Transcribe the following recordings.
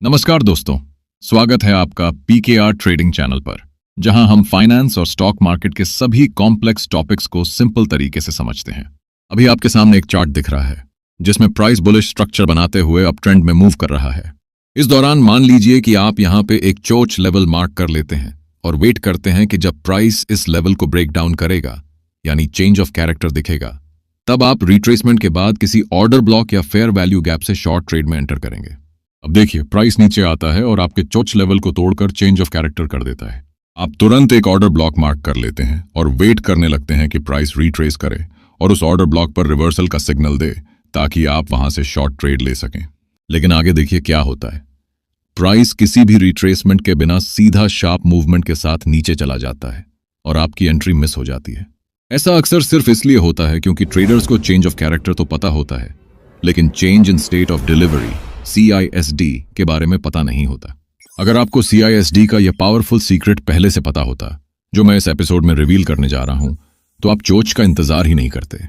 नमस्कार दोस्तों, स्वागत है आपका पीकेआर ट्रेडिंग चैनल पर, जहां हम फाइनेंस और स्टॉक मार्केट के सभी कॉम्प्लेक्स टॉपिक्स को सिंपल तरीके से समझते हैं। अभी आपके सामने एक चार्ट दिख रहा है जिसमें प्राइस बुलिश स्ट्रक्चर बनाते हुए अप ट्रेंड में मूव कर रहा है। इस दौरान मान लीजिए कि आप यहां पे एक चोच लेवल मार्क कर लेते हैं और वेट करते हैं कि जब प्राइस इस लेवल को ब्रेक डाउन करेगा, यानी चेंज ऑफ कैरेक्टर दिखेगा, तब आप रिट्रेसमेंट के बाद किसी ऑर्डर ब्लॉक या फेयर वैल्यू गैप से शॉर्ट ट्रेड में एंटर करेंगे। अब देखिए, प्राइस नीचे आता है और आपके चोच लेवल को तोड़कर चेंज ऑफ कैरेक्टर कर देता है। आप तुरंत एक ऑर्डर ब्लॉक मार्क कर लेते हैं और वेट करने लगते हैं कि प्राइस रिट्रेस करे और उस ऑर्डर ब्लॉक पर रिवर्सल का सिग्नल दे ताकि आप वहां से शॉर्ट ट्रेड ले सकें। लेकिन आगे देखिए क्या होता है। प्राइस किसी भी रिट्रेसमेंट के बिना सीधा शार्प मूवमेंट के साथ नीचे चला जाता है और आपकी एंट्री मिस हो जाती है। ऐसा अक्सर सिर्फ इसलिए होता है क्योंकि ट्रेडर्स को चेंज ऑफ कैरेक्टर तो पता होता है, लेकिन change in state of delivery CISD के बारे में पता नहीं होता। अगर आपको CISD का यह पावरफुल सीक्रेट पहले से पता होता, जो मैं इस एपिसोड में रिवील करने जा रहा हूं, तो आप चोच का इंतजार ही नहीं करते।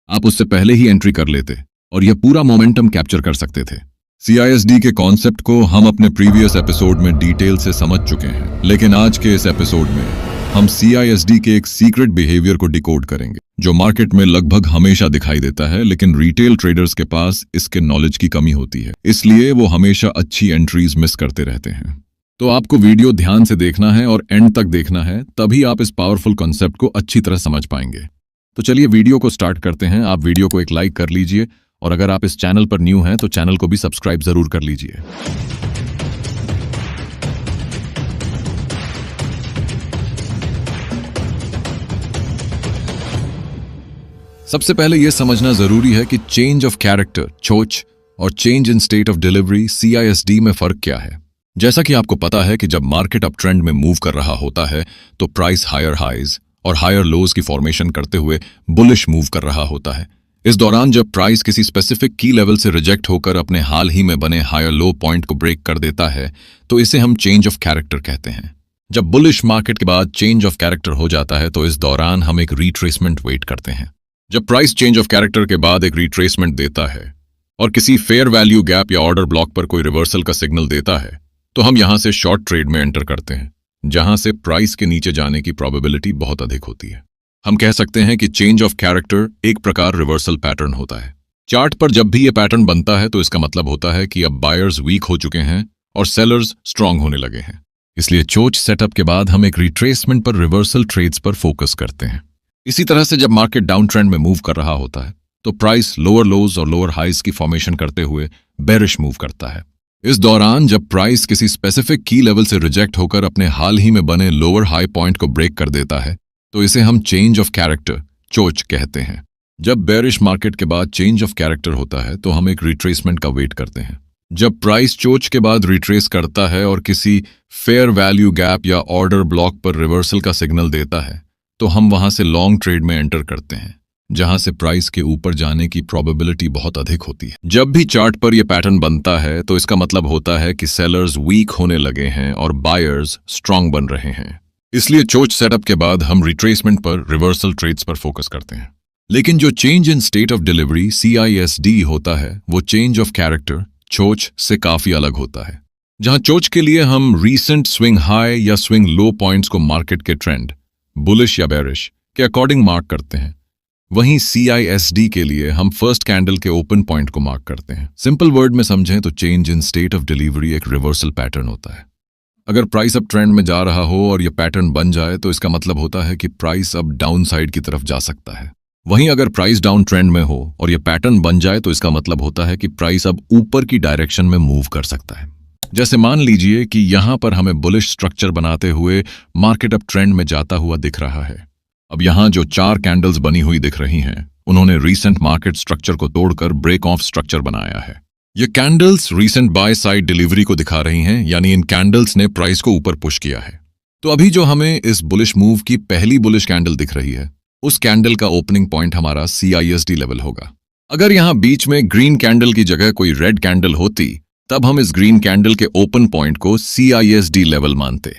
आप उससे पहले ही एंट्री कर लेते और यह पूरा मोमेंटम कैप्चर कर सकते थे। CISD के कॉन्सेप्ट को हम अपने प्रीवियस एपिसोड में डिटेल से समझ चुके हैं, लेकिन आज के इस एपिसोड में हम CISD के एक सीक्रेट बिहेवियर को डिकोड करेंगे, जो मार्केट में लगभग हमेशा दिखाई देता है, लेकिन रिटेल ट्रेडर्स के पास इसके नॉलेज की कमी होती है, इसलिए वो हमेशा अच्छी एंट्रीज मिस करते रहते हैं। तो आपको वीडियो ध्यान से देखना है और एंड तक देखना है, तभी आप इस पावरफुल कॉन्सेप्ट को अच्छी तरह समझ पाएंगे। तो चलिए वीडियो को स्टार्ट करते हैं। आप वीडियो को एक लाइक कर लीजिए और अगर आप इस चैनल पर न्यू हैं तो चैनल को भी सब्सक्राइब जरूर कर लीजिए। सबसे पहले यह समझना जरूरी है कि चेंज ऑफ कैरेक्टर चोच और change in state of delivery CISD में फर्क क्या है। जैसा कि आपको पता है कि जब मार्केट अप ट्रेंड में मूव कर रहा होता है तो प्राइस हायर हाइज और हायर लोज की फॉर्मेशन करते हुए बुलिश मूव कर रहा होता है। इस दौरान जब प्राइस किसी स्पेसिफिक की लेवल से रिजेक्ट होकर अपने हाल ही में बने हायर लो पॉइंट को ब्रेक कर देता है तो इसे हम चेंज ऑफ कैरेक्टर कहते हैं। जब बुलिश मार्केट के बाद चेंज ऑफ कैरेक्टर हो जाता है तो इस दौरान हम एक रिट्रेसमेंट वेट करते हैं। जब प्राइस चेंज ऑफ कैरेक्टर के बाद एक रिट्रेसमेंट देता है और किसी फेयर वैल्यू गैप या ऑर्डर ब्लॉक पर कोई रिवर्सल का सिग्नल देता है तो हम यहां से शॉर्ट ट्रेड में एंटर करते हैं, जहां से प्राइस के नीचे जाने की प्रोबेबिलिटी बहुत अधिक होती है। हम कह सकते हैं कि चेंज ऑफ कैरेक्टर एक प्रकार रिवर्सल पैटर्न होता है। चार्ट पर जब भी यह पैटर्न बनता है तो इसका मतलब होता है कि अब बायर्स वीक हो चुके हैं और सेलर्स स्ट्रांग होने लगे हैं। इसलिए चोच सेटअप के बाद हम एक रिट्रेसमेंट पर रिवर्सल ट्रेड्स पर फोकस करते हैं। इसी तरह से जब मार्केट डाउन ट्रेंड में मूव कर रहा होता है तो प्राइस लोअर लोज और लोअर हाइज की फॉर्मेशन करते हुए बेरिश मूव करता है। इस दौरान जब प्राइस किसी स्पेसिफिक की लेवल से रिजेक्ट होकर अपने हाल ही में बने लोअर हाई पॉइंट को ब्रेक कर देता है तो इसे हम चेंज ऑफ कैरेक्टर चोच कहते हैं। जब बेरिश मार्केट के बाद चेंज ऑफ कैरेक्टर होता है तो हम एक रिट्रेसमेंट का वेट करते हैं। जब प्राइस चोच के बाद रिट्रेस करता है और किसी फेयर वैल्यू गैप या ऑर्डर ब्लॉक पर रिवर्सल का सिग्नल देता है तो हम वहां से लॉन्ग ट्रेड में एंटर करते हैं, जहां से प्राइस के ऊपर जाने की प्रोबेबिलिटी बहुत अधिक होती है। जब भी चार्ट पर यह पैटर्न बनता है तो इसका मतलब होता है कि सेलर्स वीक होने लगे हैं और बायर्स स्ट्रांग बन रहे हैं। इसलिए चोच सेटअप के बाद हम रिट्रेसमेंट पर रिवर्सल ट्रेड्स पर फोकस करते हैं। लेकिन जो change in state of delivery CISD होता है वो चेंज ऑफ कैरेक्टर चोच से काफी अलग होता है। जहां चोच के लिए हम रीसेंट स्विंग हाई या स्विंग लो पॉइंट्स को मार्केट के ट्रेंड बुलिश या बेरिश के अकॉर्डिंग मार्क करते हैं, वहीं CISD के लिए हम फर्स्ट कैंडल के ओपन पॉइंट को मार्क करते हैं। सिंपल वर्ड में समझें तो change in state of delivery एक रिवर्सल पैटर्न होता है। अगर प्राइस अब ट्रेंड में जा रहा हो और यह पैटर्न बन जाए तो इसका मतलब होता है कि प्राइस अब डाउन साइड की तरफ जा सकता है। वहीं अगर प्राइस डाउन ट्रेंड में हो और यह पैटर्न बन जाए तो इसका मतलब होता है कि प्राइस अब ऊपर की डायरेक्शन में मूव कर सकता है। जैसे मान लीजिए कि यहां पर हमें बुलिश स्ट्रक्चर बनाते हुए मार्केट अब ट्रेंड में जाता हुआ दिख रहा है। अब यहां जो 4 कैंडल्स बनी हुई दिख रही हैं, उन्होंने रीसेंट मार्केट स्ट्रक्चर को तोड़कर ब्रेक ऑफ स्ट्रक्चर बनाया है। ये candles recent by side delivery को दिखा रही हैं, यानी इन कैंडल्स ने प्राइस को ऊपर पुश किया है। तो अभी जो हमें इस बुलिश मूव की पहली बुलिश कैंडल दिख रही है, उस कैंडल का ओपनिंग पॉइंट हमारा CISD लेवल होगा। अगर यहां बीच में ग्रीन कैंडल की जगह कोई रेड कैंडल होती तब हम इस ग्रीन कैंडल के ओपन पॉइंट को CISD लेवल मानते,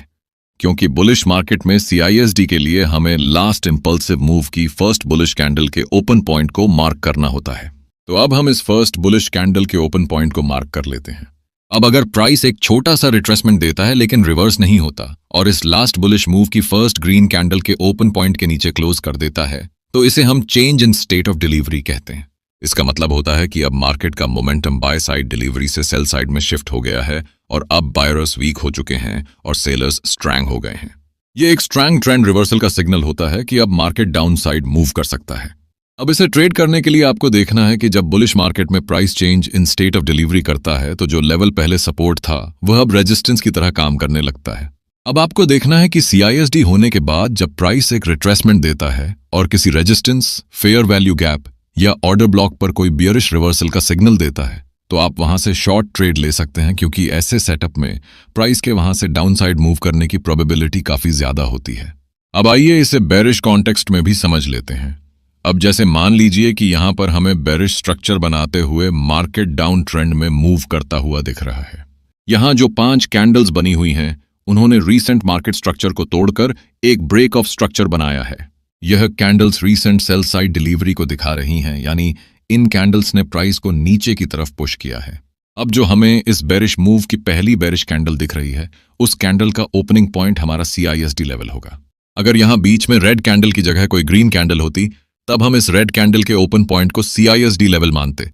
क्योंकि बुलिश मार्केट में CISD के लिए हमें लास्ट इंपल्सिव मूव की फर्स्ट बुलिश कैंडल के ओपन पॉइंट को मार्क करना होता है। तो अब हम इस फर्स्ट बुलिश कैंडल के ओपन पॉइंट को मार्क कर लेते हैं। अब अगर प्राइस एक छोटा सा रिट्रेसमेंट देता है लेकिन रिवर्स नहीं होता और इस लास्ट बुलिश मूव की फर्स्ट ग्रीन कैंडल के ओपन पॉइंट के नीचे क्लोज कर देता है तो इसे हम change in state of delivery कहते हैं। इसका मतलब होता है कि अब मार्केट का मोमेंटम बाय साइड डिलीवरी से सेल साइड में शिफ्ट हो गया है और अब बायर्स वीक हो चुके हैं और सेलर्स स्ट्रॉन्ग हो गए हैं। ये एक स्ट्रॉन्ग ट्रेंड रिवर्सल का सिग्नल होता है कि अब मार्केट डाउन साइड मूव कर सकता है। अब इसे ट्रेड करने के लिए आपको देखना है कि जब बुलिश मार्केट में price change in state of delivery करता है तो जो लेवल पहले सपोर्ट था वह अब रेजिस्टेंस की तरह काम करने लगता है। अब आपको देखना है कि CISD होने के बाद जब प्राइस एक रिट्रेसमेंट देता है और किसी रेजिस्टेंस, फेयर वैल्यू गैप या ऑर्डर ब्लॉक पर कोई बियरिश रिवर्सल का सिग्नल देता है तो आप वहां से शॉर्ट ट्रेड ले सकते हैं, क्योंकि ऐसे सेटअप में प्राइस के वहां से डाउन साइड मूव करने की प्रोबेबिलिटी काफी ज्यादा होती है। अब आइए इसे बेरिश कॉन्टेक्स्ट में भी समझ लेते हैं। अब जैसे मान लीजिए कि यहां पर हमें बेरिश स्ट्रक्चर बनाते हुए मार्केट डाउन ट्रेंड में मूव करता हुआ दिख रहा है। यहां जो 5 कैंडल्स बनी हुई हैं उन्होंने रीसेंट मार्केट स्ट्रक्चर को तोड़कर एक ब्रेक ऑफ स्ट्रक्चर बनाया है। यह candles recent sell side delivery को दिखा रही हैं, यानी इन कैंडल्स ने प्राइस को नीचे की तरफ पुश किया है। अब जो हमें इस बेरिश मूव की पहली बेरिश कैंडल दिख रही है उस कैंडल का ओपनिंग पॉइंट हमारा CISD लेवल होगा। अगर यहां बीच में रेड कैंडल की जगह कोई ग्रीन कैंडल होती तब हम इस रेड कैंडल के ओपन पॉइंट को CISD लेवल मानते,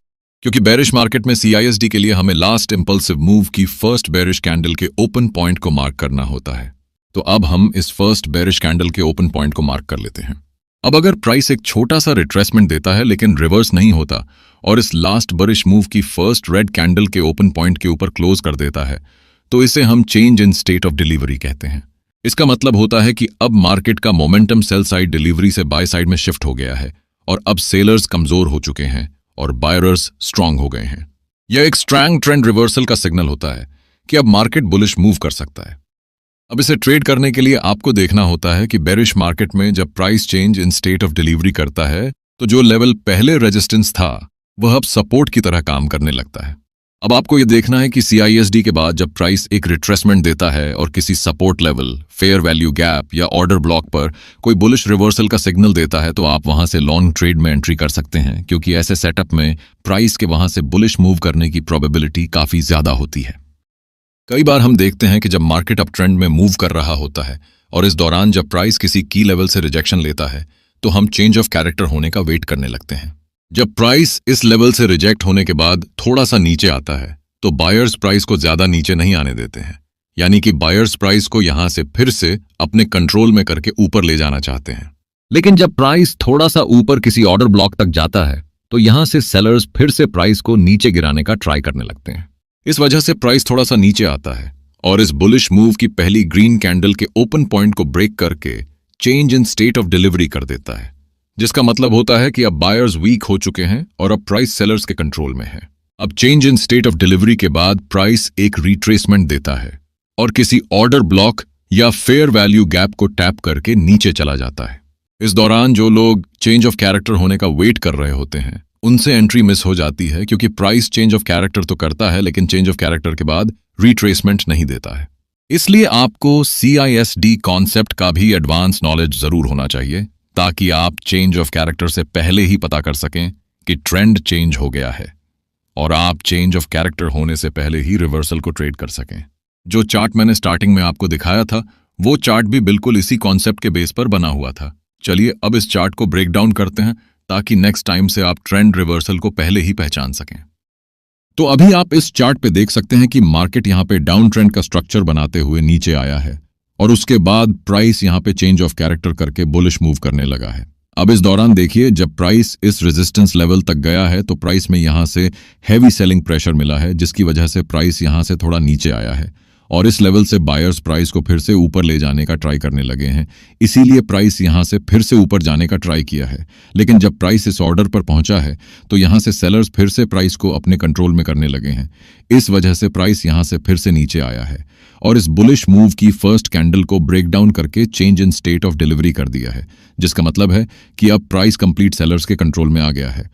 क्योंकि बेरिश मार्केट में CISD के लिए हमें लास्ट इंपल्सिव मूव की फर्स्ट बेरिश कैंडल के ओपन पॉइंट को मार्क करना होता है। तो अब हम इस फर्स्ट बेरिश कैंडल के ओपन पॉइंट को मार्क कर लेते हैं। अब अगर प्राइस एक छोटा सा रिट्रेसमेंट देता है लेकिन रिवर्स नहीं होता और इस लास्ट बेरिश मूव की फर्स्ट रेड कैंडल के ओपन पॉइंट के ऊपर क्लोज कर देता है तो इसे हम change in state of delivery कहते हैं। इसका मतलब होता है कि अब मार्केट का मोमेंटम सेल साइड डिलीवरी से बाय साइड में शिफ्ट हो गया है और अब सेलर्स कमजोर हो चुके हैं और बायर्स स्ट्रांग हो गए हैं। यह एक स्ट्रॉन्ग ट्रेंड रिवर्सल का सिग्नल होता है कि अब मार्केट बुलिश मूव कर सकता है। अब इसे ट्रेड करने के लिए आपको देखना होता है कि बेरिश मार्केट में जब price change in state of delivery करता है तो जो लेवल पहले रेजिस्टेंस था वह अब सपोर्ट की तरह काम करने लगता है। अब आपको यह देखना है कि CISD के बाद जब प्राइस एक रिट्रेसमेंट देता है और किसी support level, fair value gap या ऑर्डर ब्लॉक पर कोई बुलिश रिवर्सल का सिग्नल देता है तो आप वहां से लॉन्ग ट्रेड में एंट्री कर सकते हैं, क्योंकि ऐसे सेटअप में प्राइस के वहां से बुलिश मूव करने की प्रोबेबिलिटी काफी ज्यादा होती है। कई बार हम देखते हैं कि जब मार्केट अप ट्रेंड में मूव कर रहा होता है और इस दौरान जब प्राइस किसी की लेवल से रिजेक्शन लेता है तो हम चेंज ऑफ कैरेक्टर होने का वेट करने लगते हैं। जब प्राइस इस लेवल से रिजेक्ट होने के बाद थोड़ा सा नीचे आता है तो बायर्स प्राइस को ज्यादा नीचे नहीं आने देते हैं, यानी कि बायर्स प्राइस को यहां से फिर से अपने कंट्रोल में करके ऊपर ले जाना चाहते हैं। लेकिन जब प्राइस थोड़ा सा ऊपर किसी ऑर्डर ब्लॉक तक जाता है तो यहां से सेलर्स फिर से प्राइस को नीचे गिराने का ट्राई करने लगते हैं। इस वजह से प्राइस थोड़ा सा नीचे आता है और इस बुलिश मूव की पहली ग्रीन कैंडल के ओपन पॉइंट को ब्रेक करके change in state of delivery कर देता है, जिसका मतलब होता है कि अब बायर्स वीक हो चुके हैं और अब प्राइस सेलर्स के कंट्रोल में है। अब change in state of delivery के बाद प्राइस एक रिट्रेसमेंट देता है और किसी ऑर्डर ब्लॉक या फेयर वैल्यू गैप को टैप करके नीचे चला जाता है। इस दौरान जो लोग चेंज ऑफ कैरेक्टर होने का वेट कर रहे होते हैं उनसे एंट्री मिस हो जाती है, क्योंकि प्राइस चेंज ऑफ कैरेक्टर तो करता है लेकिन चेंज ऑफ कैरेक्टर के बाद रिट्रेसमेंट नहीं देता है। इसलिए आपको CISD कॉन्सेप्ट का भी एडवांस नॉलेज जरूर होना चाहिए, ताकि आप चेंज ऑफ कैरेक्टर से पहले ही पता कर सकें कि ट्रेंड चेंज हो गया है और आप चेंज ऑफ कैरेक्टर होने से पहले ही रिवर्सल को ट्रेड कर सकें। जो चार्ट मैंने स्टार्टिंग में आपको दिखाया था वो चार्ट भी बिल्कुल इसी कॉन्सेप्ट के बेस पर बना हुआ था। चलिए अब इस चार्ट को ब्रेक डाउन करते हैं ताकि नेक्स्ट टाइम से आप ट्रेंड रिवर्सल को पहले ही पहचान सकें। तो अभी आप इस चार्ट पे देख सकते हैं कि मार्केट यहां पे डाउन ट्रेंड का स्ट्रक्चर बनाते हुए नीचे आया है और उसके बाद प्राइस यहां पे चेंज ऑफ कैरेक्टर करके बुलिश मूव करने लगा है। अब इस दौरान देखिए जब प्राइस इस रेजिस्टेंस लेवल तक गया है तो प्राइस में यहां से हैवी सेलिंग प्रेशर मिला है, जिसकी वजह से प्राइस यहां से थोड़ा नीचे आया है और इस लेवल से बायर्स प्राइस को फिर से ऊपर ले जाने का ट्राई करने लगे हैं। इसीलिए प्राइस यहां से फिर से ऊपर जाने का ट्राई किया है, लेकिन जब प्राइस इस ऑर्डर पर पहुंचा है तो यहां से सेलर्स फिर से प्राइस को अपने कंट्रोल में करने लगे हैं। इस वजह से प्राइस यहां से फिर से नीचे आया है और इस बुलिश मूव की फर्स्ट कैंडल को ब्रेक डाउन करके change in state of delivery कर दिया है, जिसका मतलब है कि अब प्राइस कंप्लीट सेलर्स के कंट्रोल में आ गया है।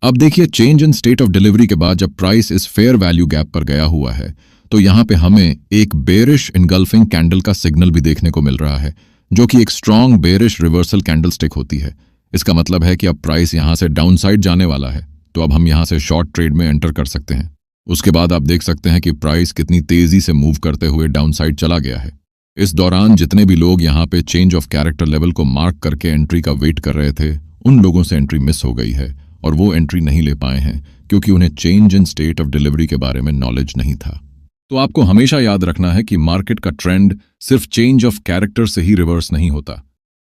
अब देखिए change in state of delivery के बाद जब प्राइस इस फेयर वैल्यू गैप पर गया हुआ है तो यहां पे हमें एक बेरिश इनगल्फिंग कैंडल का सिग्नल भी देखने को मिल रहा है, जो कि एक strong bearish reversal candle stick होती है। इसका मतलब है कि अब प्राइस यहां से डाउन साइड जाने वाला है, तो अब हम यहां से शॉर्ट ट्रेड में एंटर कर सकते हैं। उसके बाद आप देख सकते हैं कि प्राइस कितनी तेजी से मूव करते हुए डाउनसाइड चला गया है। इस दौरान जितने भी लोग यहाँ पे चेंज ऑफ कैरेक्टर लेवल को मार्क करके एंट्री का वेट कर रहे थे, उन लोगों से एंट्री मिस हो गई है और वो एंट्री नहीं ले पाए हैं क्योंकि उन्हें change in state of delivery के बारे में नॉलेज नहीं था। तो आपको हमेशा याद रखना है कि मार्केट का ट्रेंड सिर्फ चेंज ऑफ कैरेक्टर से ही रिवर्स नहीं होता।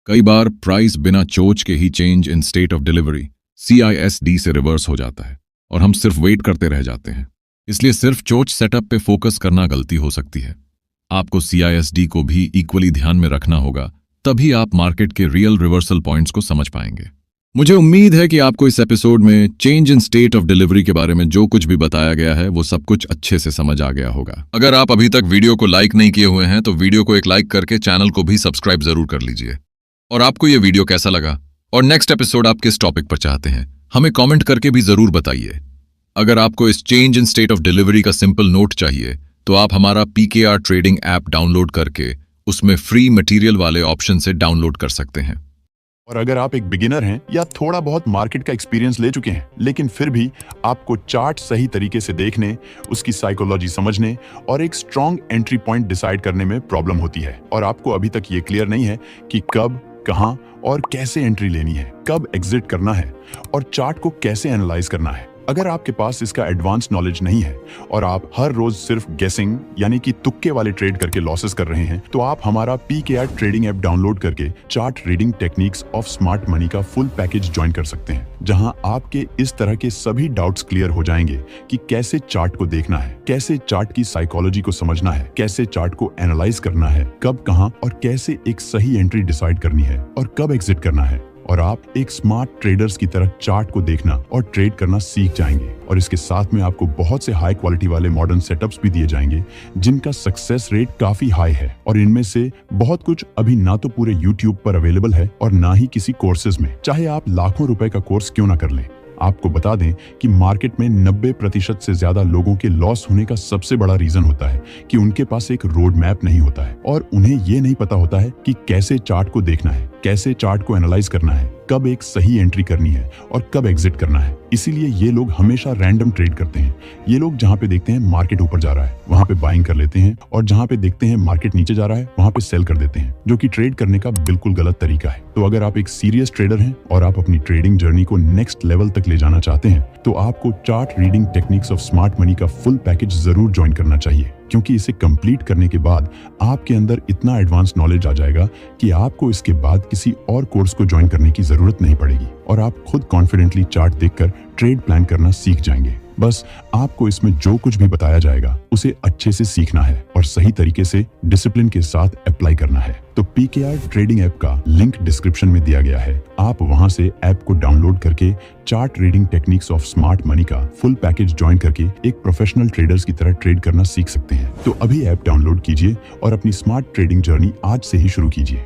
कई बार प्राइस बिना चोच के ही change in state of delivery CISD से रिवर्स हो जाता है और हम सिर्फ वेट करते रह जाते हैं। इसलिए सिर्फ चोच सेटअप पे फोकस करना गलती हो सकती है। आपको CISD को भी इक्वली ध्यान में रखना होगा, तभी आप मार्केट के रियल रिवर्सल पॉइंट्स को समझ पाएंगे। मुझे उम्मीद है कि आपको इस एपिसोड में change in state of delivery के बारे में जो कुछ भी बताया गया है वो सब कुछ अच्छे से समझ आ गया होगा। अगर आप अभी तक वीडियो को लाइक नहीं किए हुए हैं तो वीडियो को एक लाइक करके चैनल को भी सब्सक्राइब जरूर कर लीजिए। और आपको ये वीडियो कैसा लगा और नेक्स्ट एपिसोड आप किस टॉपिक पर चाहते हैं, हमें कॉमेंट करके भी जरूर बताइए। अगर आपको इस change in state of delivery का सिंपल नोट चाहिए तो आप हमारा PKR ट्रेडिंग ऐप डाउनलोड करके उसमें फ्री मटेरियल वाले ऑप्शन से डाउनलोड कर सकते हैं। और अगर आप एक बिगिनर हैं या थोड़ा बहुत मार्केट का एक्सपीरियंस ले चुके हैं लेकिन फिर भी आपको चार्ट सही तरीके से देखने, उसकी साइकोलॉजी समझने और एक स्ट्रॉन्ग एंट्री पॉइंट डिसाइड करने में प्रॉब्लम होती है और आपको अभी तक ये क्लियर नहीं है कि कब, कहां और कैसे एंट्री लेनी है, कब एग्जिट करना है और चार्ट को कैसे एनालाइज करना है, अगर आपके पास इसका एडवांस नॉलेज नहीं है और आप हर रोज सिर्फ गेसिंग यानी कि तुक्के वाले ट्रेड करके लॉसेस कर रहे हैं, तो आप हमारा PKR ट्रेडिंग ऐप डाउनलोड करके chart reading techniques of smart money का फुल पैकेज ज्वाइन कर सकते हैं, जहां आपके इस तरह के सभी डाउट्स क्लियर हो जाएंगे कि कैसे चार्ट को देखना है, कैसे चार्ट की साइकोलॉजी को समझना है, कैसे चार्ट को एनालाइज करना है, कब, कहां और कैसे एक सही एंट्री डिसाइड करनी है और कब एग्जिट करना है। और आप एक स्मार्ट ट्रेडर्स की तरह चार्ट को देखना और ट्रेड करना सीख जाएंगे और इसके साथ में आपको बहुत से हाई क्वालिटी वाले मॉडर्न सेटअप्स भी दिए जाएंगे जिनका सक्सेस रेट काफी हाई है और इनमें से बहुत कुछ अभी ना तो पूरे YouTube पर अवेलेबल है और ना ही किसी कोर्सेज में, चाहे आप लाखों रुपए का कोर्स क्यों ना कर लें। आपको बता दें कि मार्केट में 90% से ज्यादा लोगों के लॉस होने का सबसे बड़ा रीजन होता है कि उनके पास एक रोड मैप नहीं होता है और उन्हें ये नहीं पता होता है कि कैसे चार्ट को देखना है, कैसे चार्ट को एनालाइज करना है, कब एक सही एंट्री करनी है और कब एग्जिट करना है। इसीलिए ये लोग हमेशा रैंडम ट्रेड करते हैं। ये लोग जहां पे देखते हैं मार्केट ऊपर जा रहा है वहां पे बाइंग कर लेते हैं और जहां पे देखते हैं मार्केट नीचे जा रहा है वहां पे सेल कर देते हैं, जो कि ट्रेड करने का बिल्कुल गलत तरीका है। तो अगर आप एक सीरियस ट्रेडर हैं और आप अपनी ट्रेडिंग जर्नी को नेक्स्ट लेवल तक ले जाना चाहते हैं तो आपको chart reading techniques of smart money का फुल पैकेज जरूर ज्वाइन करना चाहिए, क्योंकि इसे कंप्लीट करने के बाद आपके अंदर इतना एडवांस नॉलेज आ जाएगा कि आपको इसके बाद किसी और कोर्स को ज्वाइन करने की जरूरत नहीं पड़ेगी और आप खुद कॉन्फिडेंटली चार्ट देखकर ट्रेड प्लान करना सीख जाएंगे। बस आपको इसमें जो कुछ भी बताया जाएगा उसे अच्छे से सीखना है और सही तरीके से डिसिप्लिन के साथ अप्लाई करना है। तो PKR ट्रेडिंग ऐप का लिंक डिस्क्रिप्शन में दिया गया है, आप वहां से ऐप को डाउनलोड करके chart reading techniques of smart money का फुल पैकेज ज्वाइन करके एक प्रोफेशनल ट्रेडर्स की तरह ट्रेड करना सीख सकते हैं। तो अभी ऐप डाउनलोड कीजिए और अपनी स्मार्ट ट्रेडिंग जर्नी आज से ही शुरू कीजिए।